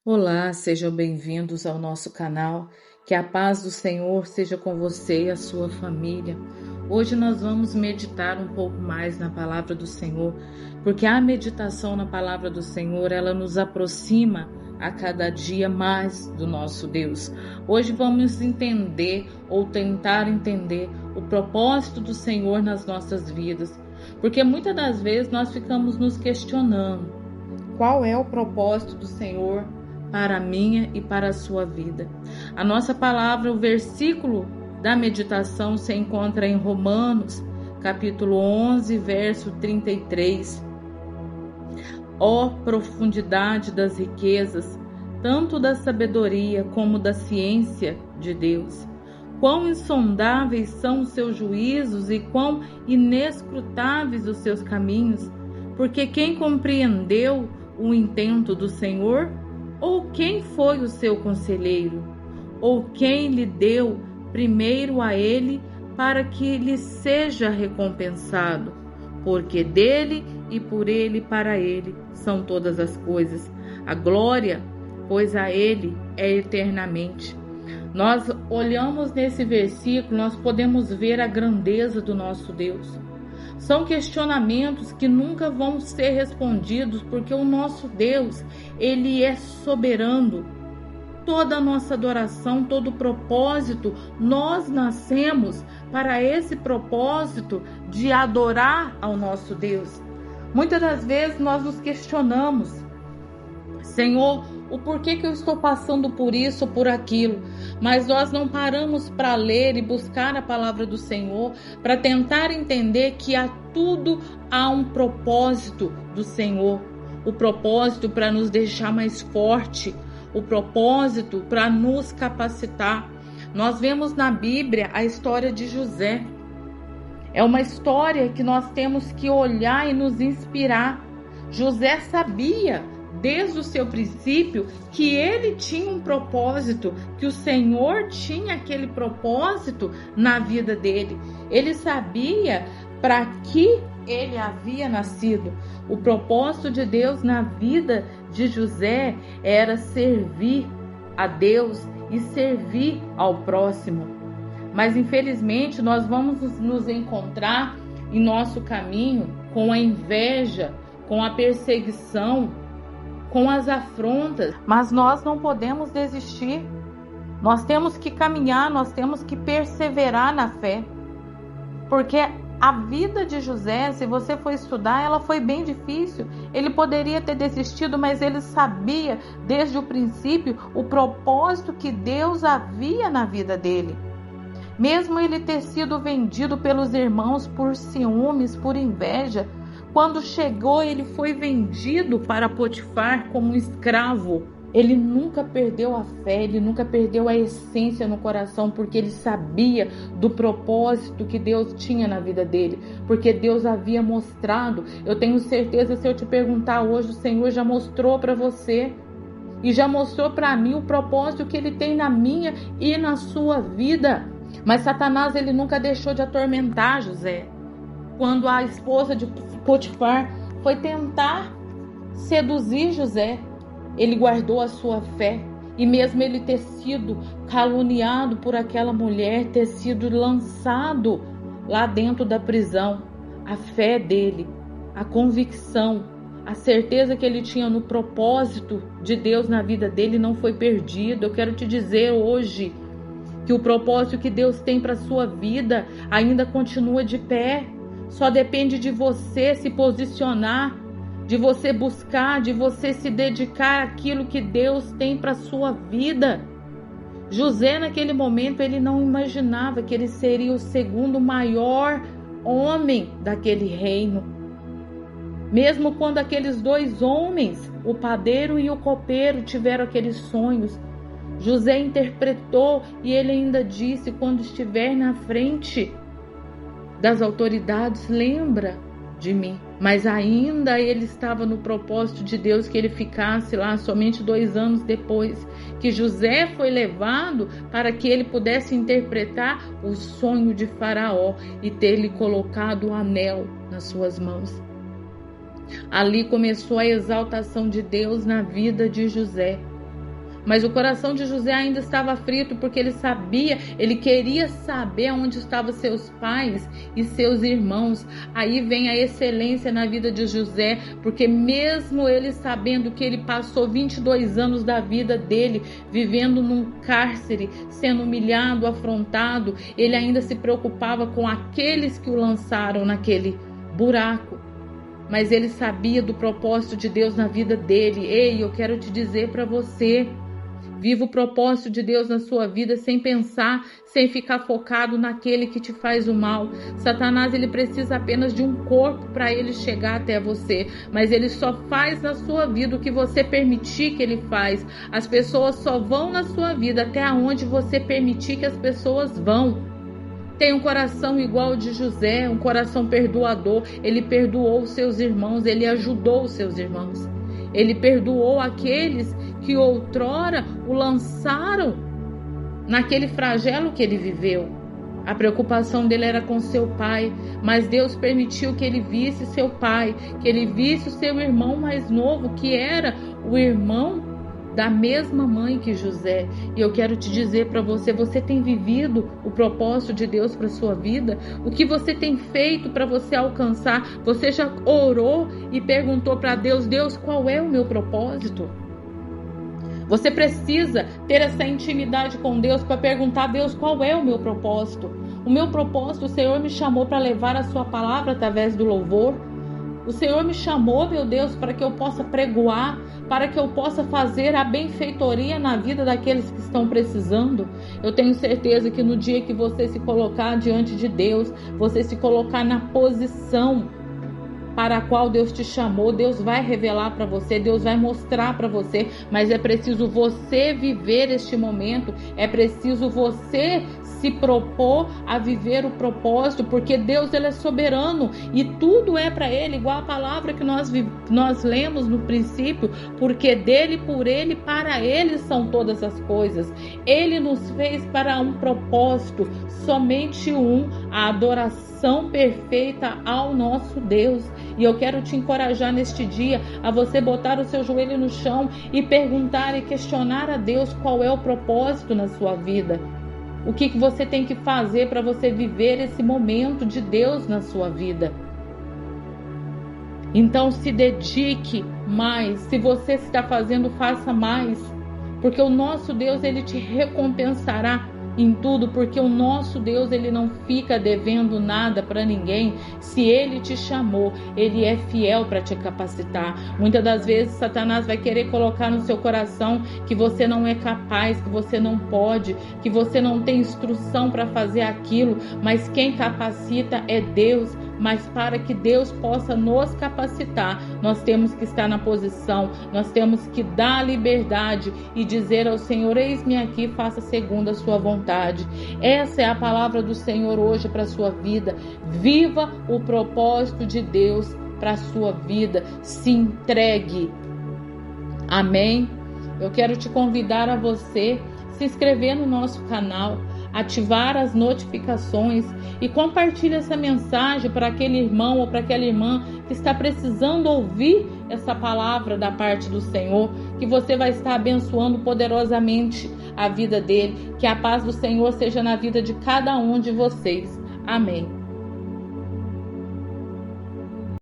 Olá, sejam bem-vindos ao nosso canal. Que a paz do Senhor seja com você e a sua família. Hoje nós vamos meditar um pouco mais na palavra do Senhor, porque a meditação na palavra do Senhor, ela nos aproxima a cada dia mais do nosso Deus. Hoje vamos entender ou tentar entender o propósito do Senhor nas nossas vidas, porque muitas das vezes nós ficamos nos questionando: qual é o propósito do Senhor para a minha e para a sua vida? A nossa palavra, o versículo da meditação se encontra em Romanos, capítulo 11, verso 33. Ó profundidade das riquezas, tanto da sabedoria como da ciência de Deus! Quão insondáveis são os seus juízos e quão inescrutáveis os seus caminhos! Porque quem compreendeu o intento do Senhor? Ou quem foi o seu conselheiro? Ou quem lhe deu primeiro a ele para que lhe seja recompensado? Porque dele e por ele e para ele são todas as coisas. A glória, pois a ele é eternamente. Nós olhamos nesse versículo, nós podemos ver a grandeza do nosso Deus. São questionamentos que nunca vão ser respondidos, porque o nosso Deus, Ele é soberano. Toda a nossa adoração, todo o propósito, nós nascemos para esse propósito de adorar ao nosso Deus. Muitas das vezes nós nos questionamos: Senhor, o porquê que eu estou passando por isso ou por aquilo? Mas nós não paramos para ler e buscar a palavra do Senhor, para tentar entender que tudo há um propósito do Senhor. O propósito para nos deixar mais forte, o propósito para nos capacitar. Nós vemos na Bíblia a história de José. É uma história que nós temos que olhar e nos inspirar. José sabia desde o seu princípio que ele tinha um propósito, que o Senhor tinha aquele propósito na vida dele. Ele sabia para que ele havia nascido. O propósito de Deus na vida de José era servir a Deus e servir ao próximo. Mas infelizmente nós vamos nos encontrar em nosso caminho com a inveja, com a perseguição, com as afrontas, mas nós não podemos desistir. Nós temos que caminhar, nós temos que perseverar na fé. Porque a vida de José, se você for estudar, ela foi bem difícil. Ele poderia ter desistido, mas ele sabia desde o princípio o propósito que Deus havia na vida dele. Mesmo ele ter sido vendido pelos irmãos por ciúmes, por inveja, quando chegou, ele foi vendido para Potifar como um escravo. Ele nunca perdeu a fé, ele nunca perdeu a essência no coração, porque ele sabia do propósito que Deus tinha na vida dele, porque Deus havia mostrado. Eu tenho certeza, se eu te perguntar hoje, o Senhor já mostrou para você e já mostrou para mim o propósito que ele tem na minha e na sua vida. Mas Satanás, ele nunca deixou de atormentar José. Quando a esposa de Potifar foi tentar seduzir José, ele guardou a sua fé. E mesmo ele ter sido caluniado por aquela mulher, ter sido lançado lá dentro da prisão, a fé dele, a convicção, a certeza que ele tinha no propósito de Deus na vida dele não foi perdida. Eu quero te dizer hoje que o propósito que Deus tem para a sua vida ainda continua de pé. Só depende de você se posicionar, de você buscar, de você se dedicar àquilo que Deus tem para a sua vida. José, naquele momento, ele não imaginava que ele seria o segundo maior homem daquele reino. Mesmo quando aqueles dois homens, o padeiro e o copeiro, tiveram aqueles sonhos, José interpretou e ele ainda disse: quando estiver na frente das autoridades, lembra de mim. Mas ainda ele estava no propósito de Deus que ele ficasse lá. Somente 2 anos depois que José foi levado para que ele pudesse interpretar o sonho de Faraó e ter-lhe colocado o anel nas suas mãos. Ali começou a exaltação de Deus na vida de José. Mas o coração de José ainda estava aflito, porque ele queria saber onde estavam seus pais e seus irmãos. Aí vem a excelência na vida de José, porque mesmo ele sabendo que ele passou 22 anos da vida dele vivendo num cárcere, sendo humilhado, afrontado, ele ainda se preocupava com aqueles que o lançaram naquele buraco. Mas ele sabia do propósito de Deus na vida dele. Ei, eu quero te dizer para você, viva o propósito de Deus na sua vida sem pensar, sem ficar focado naquele que te faz o mal. Satanás, ele precisa apenas de um corpo para ele chegar até você, mas ele só faz na sua vida o que você permitir que ele faz. As pessoas só vão na sua vida até onde você permitir que as pessoas vão. Tem um coração igual ao de José, um coração perdoador. Ele perdoou os seus irmãos, ele ajudou os seus irmãos. Ele perdoou aqueles que outrora o lançaram naquele flagelo que ele viveu. A preocupação dele era com seu pai, mas Deus permitiu que ele visse seu pai, que ele visse o seu irmão mais novo, que era o irmão da mesma mãe que José. E eu quero te dizer para você, você tem vivido o propósito de Deus para sua vida? O que você tem feito para você alcançar? Você já orou e perguntou para Deus, Deus, qual é o meu propósito? Você precisa ter essa intimidade com Deus para perguntar a Deus, qual é o meu propósito? O meu propósito, o Senhor me chamou para levar a sua palavra através do louvor. O Senhor me chamou, meu Deus, para que eu possa pregoar, para que eu possa fazer a benfeitoria na vida daqueles que estão precisando. Eu tenho certeza que no dia que você se colocar diante de Deus, você se colocar na posição para a qual Deus te chamou, Deus vai revelar para você, Deus vai mostrar para você, mas é preciso você viver este momento, é preciso você se propor a viver o propósito, porque Deus, ele é soberano e tudo é para ele, igual a palavra que nós lemos no princípio, porque dele, por ele, para ele são todas as coisas. Ele nos fez para um propósito, somente um, a adoração perfeita ao nosso Deus. E eu quero te encorajar neste dia a você botar o seu joelho no chão e perguntar e questionar a Deus qual é o propósito na sua vida. O que você tem que fazer para você viver esse momento de Deus na sua vida? Então se dedique mais. Se você está fazendo, faça mais. Porque o nosso Deus, ele te recompensará em tudo, porque o nosso Deus, ele não fica devendo nada para ninguém. Se ele te chamou, ele é fiel para te capacitar. Muitas das vezes Satanás vai querer colocar no seu coração que você não é capaz, que você não pode, que você não tem instrução para fazer aquilo, mas quem capacita é Deus. Mas para que Deus possa nos capacitar, nós temos que estar na posição, nós temos que dar liberdade e dizer ao Senhor, eis-me aqui, faça segundo a sua vontade. Essa é a palavra do Senhor hoje para a sua vida. Viva o propósito de Deus para a sua vida. Se entregue. Amém? Eu quero te convidar a você se inscrever no nosso canal, ativar as notificações e compartilhe essa mensagem para aquele irmão ou para aquela irmã que está precisando ouvir essa palavra da parte do Senhor, que você vai estar abençoando poderosamente a vida dele. Que a paz do Senhor seja na vida de cada um de vocês. Amém.